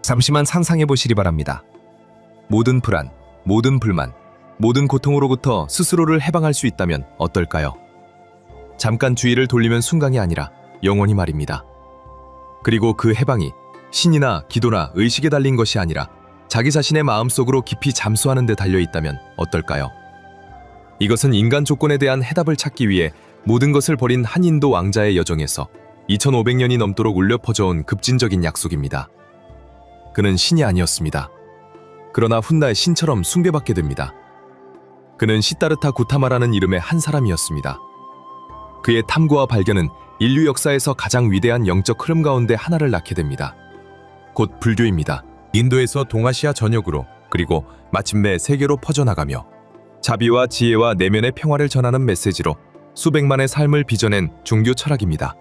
잠시만 상상해 보시기 바랍니다. 모든 불안, 모든 불만, 모든 고통으로부터 스스로를 해방할 수 있다면 어떨까요? 잠깐 주의를 돌리면 순간이 아니라 영원히 말입니다. 그리고 그 해방이 신이나 기도나 의식에 달린 것이 아니라 자기 자신의 마음속으로 깊이 잠수하는 데 달려 있다면 어떨까요? 이것은 인간 조건에 대한 해답을 찾기 위해 모든 것을 버린 한 인도 왕자의 여정에서 2500년이 넘도록 울려 퍼져온 급진적인 약속입니다. 그는 신이 아니었습니다. 그러나 훗날 신처럼 숭배받게 됩니다. 그는 시다르타 고타마라는 이름의 한 사람이었습니다. 그의 탐구와 발견은 인류 역사에서 가장 위대한 영적 흐름 가운데 하나를 낳게 됩니다. 곧 불교입니다. 인도에서 동아시아 전역으로 그리고 마침내 세계로 퍼져나가며 자비와 지혜와 내면의 평화를 전하는 메시지로 수백만의 삶을 빚어낸 종교 철학입니다.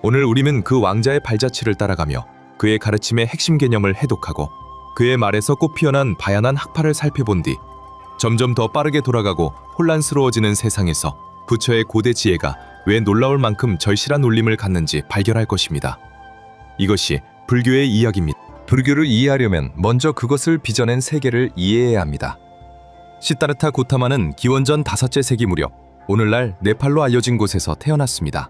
오늘 우리는 그 왕자의 발자취를 따라가며 그의 가르침의 핵심 개념을 해독하고 그의 말에서 꽃피어난 바야난 학파를 살펴본 뒤 점점 더 빠르게 돌아가고 혼란스러워지는 세상에서 부처의 고대 지혜가 왜 놀라울 만큼 절실한 울림을 갖는지 발견할 것입니다. 이것이 불교의 이야기입니다. 불교를 이해하려면 먼저 그것을 빚어낸 세계를 이해해야 합니다. 시다르타 고타마는 기원전 5째 세기 무렵 오늘날 네팔로 알려진 곳에서 태어났습니다.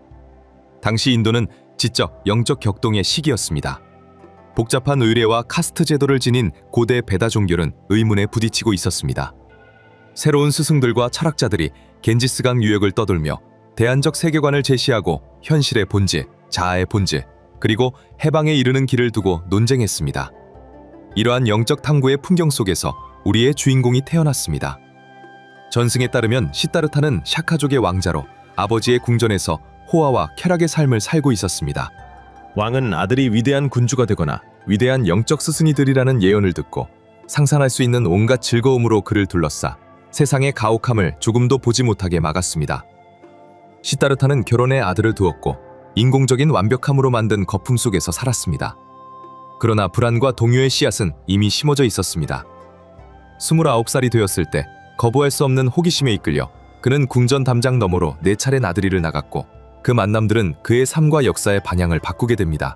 당시 인도는 지적, 영적 격동의 시기였습니다. 복잡한 의례와 카스트 제도를 지닌 고대 베다 종교는 의문에 부딪히고 있었습니다. 새로운 스승들과 철학자들이 겐지스강 유역을 떠돌며 대안적 세계관을 제시하고 현실의 본질, 자아의 본질, 그리고 해방에 이르는 길을 두고 논쟁했습니다. 이러한 영적 탐구의 풍경 속에서 우리의 주인공이 태어났습니다. 전승에 따르면 시다르타는 샤카족의 왕자로 아버지의 궁전에서 호화와 쾌락의 삶을 살고 있었습니다. 왕은 아들이 위대한 군주가 되거나 위대한 영적 스승이 되리라는 예언을 듣고 상상할 수 있는 온갖 즐거움으로 그를 둘러싸 세상의 가혹함을 조금도 보지 못하게 막았습니다. 시다르타는 결혼에 아들을 두었고 인공적인 완벽함으로 만든 거품 속에서 살았습니다. 그러나 불안과 동요의 씨앗은 이미 심어져 있었습니다. 29살이 되었을 때 거부할 수 없는 호기심에 이끌려 그는 궁전 담장 너머로 4차례 나들이를 나갔고 그 만남들은 그의 삶과 역사의 방향을 바꾸게 됩니다.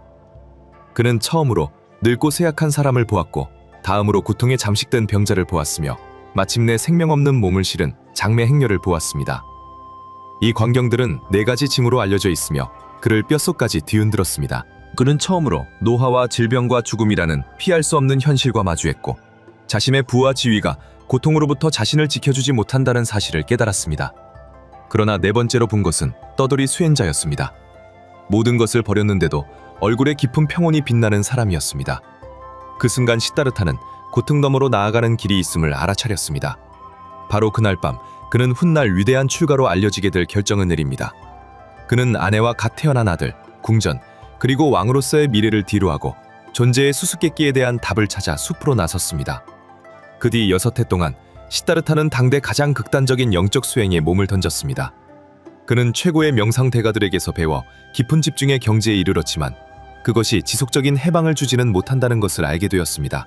그는 처음으로 늙고 쇠약한 사람을 보았고 다음으로 고통에 잠식된 병자를 보았으며 마침내 생명 없는 몸을 실은 장매 행렬을 보았습니다. 이 광경들은 4가지 징후로 알려져 있으며 그를 뼛속까지 뒤흔들었습니다. 그는 처음으로 노화와 질병과 죽음이라는 피할 수 없는 현실과 마주했고 자신의 부와 지위가 고통으로부터 자신을 지켜주지 못한다는 사실을 깨달았습니다. 그러나 4번째로 본 것은 떠돌이 수행자였습니다. 모든 것을 버렸는데도 얼굴에 깊은 평온이 빛나는 사람이었습니다. 그 순간 시다르타는 고통 너머로 나아가는 길이 있음을 알아차렸습니다. 바로 그날 밤 그는 훗날 위대한 출가로 알려지게 될 결정을 내립니다. 그는 아내와 갓 태어난 아들, 궁전, 그리고 왕으로서의 미래를 뒤로하고 존재의 수수께끼에 대한 답을 찾아 숲으로 나섰습니다. 그 뒤 6해 동안 시다르타는 당대 가장 극단적인 영적 수행에 몸을 던졌습니다. 그는 최고의 명상 대가들에게서 배워 깊은 집중의 경지에 이르렀지만 그것이 지속적인 해방을 주지는 못한다는 것을 알게 되었습니다.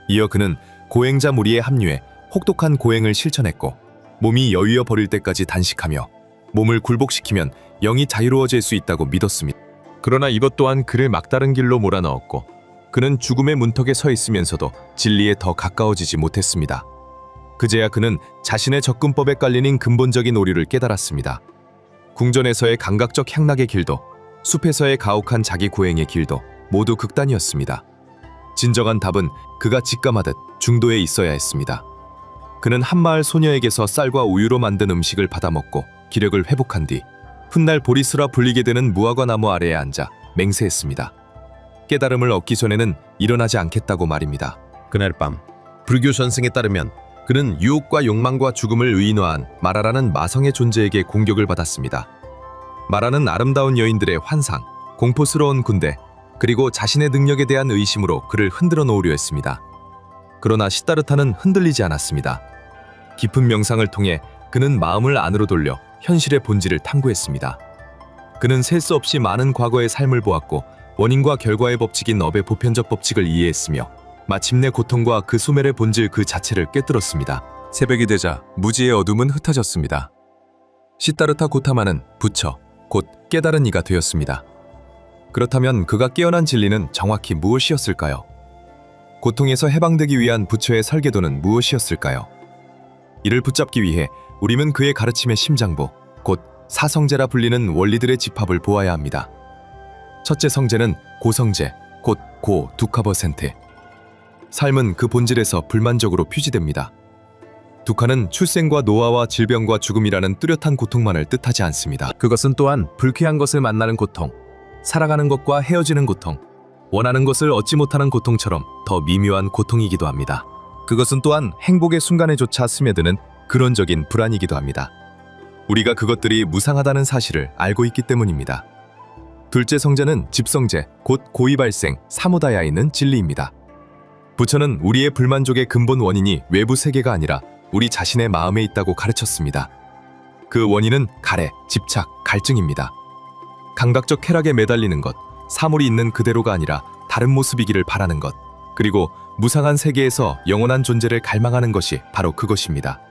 이어 그는 고행자 무리에 합류해 혹독한 고행을 실천했고 몸이 여위어 버릴 때까지 단식하며 몸을 굴복시키면 영이 자유로워질 수 있다고 믿었습니다. 그러나 이것 또한 그를 막다른 길로 몰아넣었고 그는 죽음의 문턱에 서 있으면서도 진리에 더 가까워지지 못했습니다. 그제야 그는 자신의 접근법에 깔리는 근본적인 오류를 깨달았습니다. 궁전에서의 감각적 향락의 길도 숲에서의 가혹한 자기 고행의 길도 모두 극단이었습니다. 진정한 답은 그가 직감하듯 중도에 있어야 했습니다. 그는 한마을 소녀에게서 쌀과 우유로 만든 음식을 받아먹고 기력을 회복한 뒤 훗날 보리스라 불리게 되는 무화과 나무 아래에 앉아 맹세했습니다. 깨달음을 얻기 전에는 일어나지 않겠다고 말입니다. 그날 밤 불교 전승에 따르면 그는 유혹과 욕망과 죽음을 의인화한 마라라는 마성의 존재에게 공격을 받았습니다. 마라는 아름다운 여인들의 환상, 공포스러운 군대, 그리고 자신의 능력에 대한 의심으로 그를 흔들어 놓으려 했습니다. 그러나 시다르타는 흔들리지 않았습니다. 깊은 명상을 통해 그는 마음을 안으로 돌려 현실의 본질을 탐구했습니다. 그는 셀 수 없이 많은 과거의 삶을 보았고 원인과 결과의 법칙인 업의 보편적 법칙을 이해했으며 마침내 고통과 그 소멸의 본질 그 자체를 꿰뚫었습니다. 새벽이 되자 무지의 어둠은 흩어졌습니다. 시다르타 고타마는 부처, 곧 깨달은 이가 되었습니다. 그렇다면 그가 깨어난 진리는 정확히 무엇이었을까요? 고통에서 해방되기 위한 부처의 설계도는 무엇이었을까요? 이를 붙잡기 위해 우리는 그의 가르침의 심장부, 곧 사성제라 불리는 원리들의 집합을 보아야 합니다. 첫째 성제는 고성제, 곧 두카버센트. 삶은 그 본질에서 불만족으로 표시됩니다. 두카는 출생과 노화와 질병과 죽음이라는 뚜렷한 고통만을 뜻하지 않습니다. 그것은 또한 불쾌한 것을 만나는 고통, 살아가는 것과 헤어지는 고통, 원하는 것을 얻지 못하는 고통처럼 더 미묘한 고통이기도 합니다. 그것은 또한 행복의 순간에조차 스며드는 근원적인 불안이기도 합니다. 우리가 그것들이 무상하다는 사실을 알고 있기 때문입니다. 둘째 성제는 집성제, 곧 고의 발생, 사무다야에 있는 진리입니다. 부처는 우리의 불만족의 근본 원인이 외부 세계가 아니라 우리 자신의 마음에 있다고 가르쳤습니다. 그 원인은 가래, 집착, 갈증입니다. 감각적 쾌락에 매달리는 것, 사물이 있는 그대로가 아니라 다른 모습이기를 바라는 것, 그리고 무상한 세계에서 영원한 존재를 갈망하는 것이 바로 그것입니다.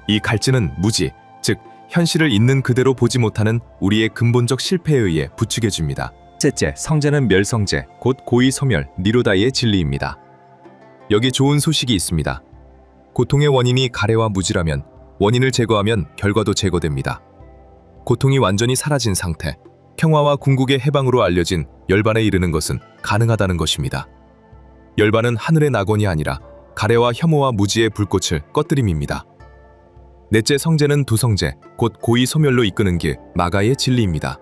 이 갈증은 무지, 즉 현실을 있는 그대로 보지 못하는 우리의 근본적 실패에 의해 부추겨집니다. 셋째 성제는 멸성제, 곧 고의 소멸, 니로다의 진리입니다. 여기 좋은 소식이 있습니다. 고통의 원인이 가래와 무지라면 원인을 제거하면 결과도 제거됩니다. 고통이 완전히 사라진 상태, 평화와 궁극의 해방으로 알려진 열반에 이르는 것은 가능하다는 것입니다. 열반은 하늘의 낙원이 아니라 가래와 혐오와 무지의 불꽃을 꺼뜨림입니다. 넷째 성제는 두성제, 곧 고의 소멸로 이끄는 길, 마가의 진리입니다.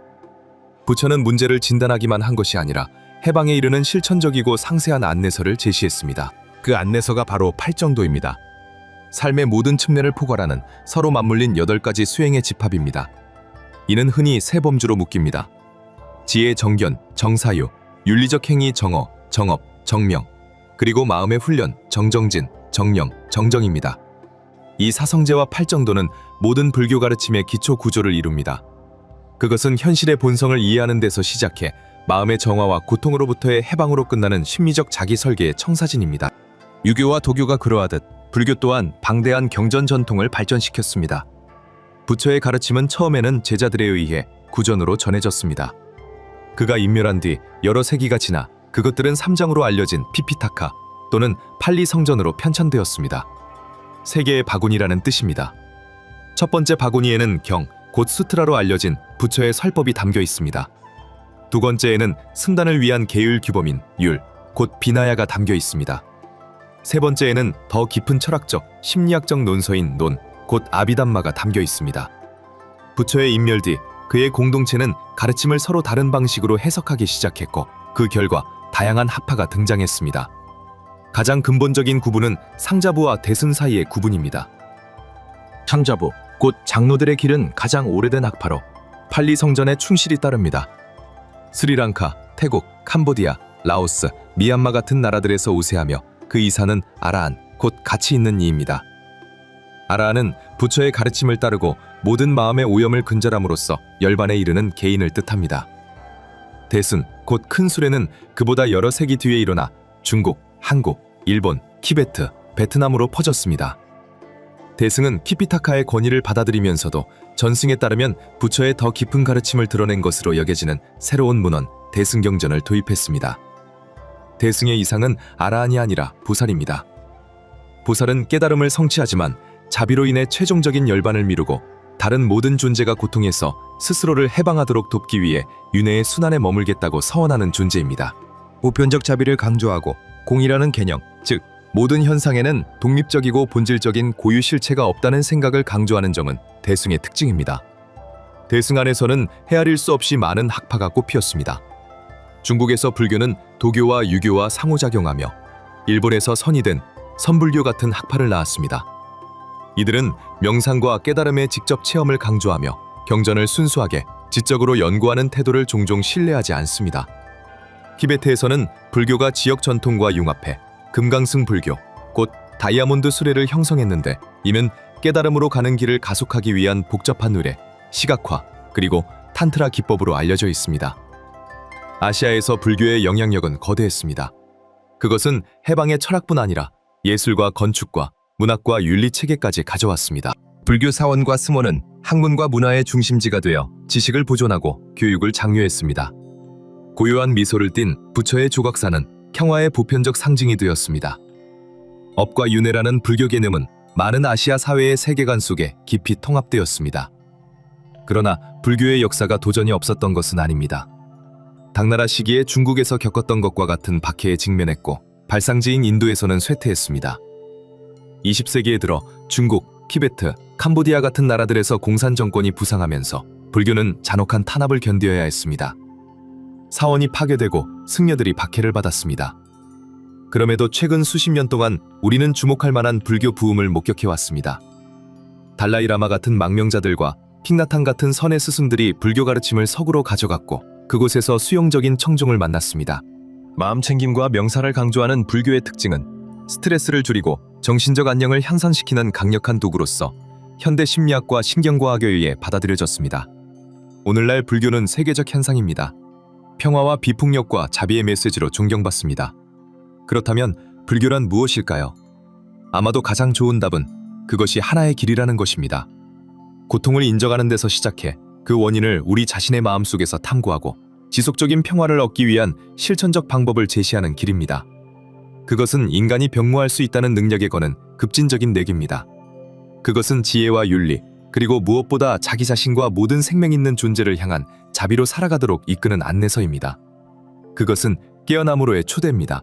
부처는 문제를 진단하기만 한 것이 아니라 해방에 이르는 실천적이고 상세한 안내서를 제시했습니다. 그 안내서가 바로 팔정도입니다. 삶의 모든 측면을 포괄하는 서로 맞물린 8가지 수행의 집합입니다. 이는 흔히 세 범주로 묶입니다. 지혜 정견, 정사유, 윤리적 행위 정어, 정업, 정명, 그리고 마음의 훈련, 정정진, 정령, 정정입니다. 이 사성제와 팔정도는 모든 불교 가르침의 기초 구조를 이룹니다. 그것은 현실의 본성을 이해하는 데서 시작해 마음의 정화와 고통으로부터의 해방으로 끝나는 심리적 자기 설계의 청사진입니다. 유교와 도교가 그러하듯 불교 또한 방대한 경전 전통을 발전시켰습니다. 부처의 가르침은 처음에는 제자들에 의해 구전으로 전해졌습니다. 그가 인멸한 뒤 여러 세기가 지나 그것들은 삼장으로 알려진 피피타카 또는 팔리 성전으로 편찬되었습니다. 세 개의 바구니라는 뜻입니다. 첫 번째 바구니에는 경, 곧 수트라로 알려진 부처의 설법이 담겨 있습니다. 두 번째에는 승단을 위한 계율 규범인 율, 곧 비나야가 담겨 있습니다. 세 번째에는 더 깊은 철학적, 심리학적 논서인 논, 곧 아비담마가 담겨 있습니다. 부처의 인멸 뒤 그의 공동체는 가르침을 서로 다른 방식으로 해석하기 시작했고 그 결과 다양한 학파가 등장했습니다. 가장 근본적인 구분은 상자부와 대승 사이의 구분입니다. 상자부, 곧 장로들의 길은 가장 오래된 학파로 팔리 성전에 충실히 따릅니다. 스리랑카, 태국, 캄보디아, 라오스, 미얀마 같은 나라들에서 우세하며 그 이사는 아라한, 곧 가치 있는 이입니다. 아라한은 부처의 가르침을 따르고 모든 마음의 오염을 근절함으로써 열반에 이르는 개인을 뜻합니다. 대승, 곧 큰 수레는 그보다 여러 세기 뒤에 일어나 중국, 한국, 일본, 티베트, 베트남으로 퍼졌습니다. 대승은 키피타카의 권위를 받아들이면서도 전승에 따르면 부처의 더 깊은 가르침을 드러낸 것으로 여겨지는 새로운 문헌, 대승경전을 도입했습니다. 대승의 이상은 아라한이 아니라 보살입니다. 보살은 깨달음을 성취하지만 자비로 인해 최종적인 열반을 미루고 다른 모든 존재가 고통에서 스스로를 해방하도록 돕기 위해 윤회의 순환에 머물겠다고 서원하는 존재입니다. 보편적 자비를 강조하고 공이라는 개념, 즉 모든 현상에는 독립적이고 본질적인 고유 실체가 없다는 생각을 강조하는 점은 대승의 특징입니다. 대승 안에서는 헤아릴 수 없이 많은 학파가 꽃피었습니다. 중국에서 불교는 도교와 유교와 상호작용하며 일본에서 선이된 선불교 같은 학파를 낳았습니다. 이들은 명상과 깨달음의 직접 체험을 강조하며 경전을 순수하게 지적으로 연구하는 태도를 종종 신뢰하지 않습니다. 티베트에서는 불교가 지역 전통과 융합해 금강승 불교, 곧 다이아몬드 수레를 형성했는데 이는 깨달음으로 가는 길을 가속하기 위한 복잡한 의례, 시각화, 그리고 탄트라 기법으로 알려져 있습니다. 아시아에서 불교의 영향력은 거대했습니다. 그것은 해방의 철학뿐 아니라 예술과 건축과 문학과 윤리체계까지 가져왔습니다. 불교 사원과 스모는 학문과 문화의 중심지가 되어 지식을 보존하고 교육을 장려했습니다. 고요한 미소를 띤 부처의 조각사는 평화의 보편적 상징이 되었습니다. 업과 윤회라는 불교 개념은 많은 아시아 사회의 세계관 속에 깊이 통합되었습니다. 그러나 불교의 역사가 도전이 없었던 것은 아닙니다. 당나라 시기에 중국에서 겪었던 것과 같은 박해에 직면했고 발상지인 인도에서는 쇠퇴했습니다. 20세기에 들어 중국, 티베트, 캄보디아 같은 나라들에서 공산 정권이 부상하면서 불교는 잔혹한 탄압을 견뎌야 했습니다. 사원이 파괴되고 승려들이 박해를 받았습니다. 그럼에도 최근 수십 년 동안 우리는 주목할 만한 불교 부흥을 목격해왔습니다. 달라이라마 같은 망명자들과 킹나탄 같은 선의 스승들이 불교 가르침을 서구로 가져갔고 그곳에서 수용적인 청중을 만났습니다. 마음챙김과 명사를 강조하는 불교의 특징은 스트레스를 줄이고 정신적 안녕을 향상시키는 강력한 도구로서 현대 심리학과 신경과학에 의해 받아들여졌습니다. 오늘날 불교는 세계적 현상입니다. 평화와 비폭력과 자비의 메시지로 존경받습니다. 그렇다면 불교란 무엇일까요? 아마도 가장 좋은 답은 그것이 하나의 길이라는 것입니다. 고통을 인정하는 데서 시작해 그 원인을 우리 자신의 마음속에서 탐구하고 지속적인 평화를 얻기 위한 실천적 방법을 제시하는 길입니다. 그것은 인간이 병무할 수 있다는 능력에 거는 급진적인 내기입니다. 그것은 지혜와 윤리, 그리고 무엇보다 자기 자신과 모든 생명 있는 존재를 향한 자비로 살아가도록 이끄는 안내서입니다. 그것은 깨어남으로의 초대입니다.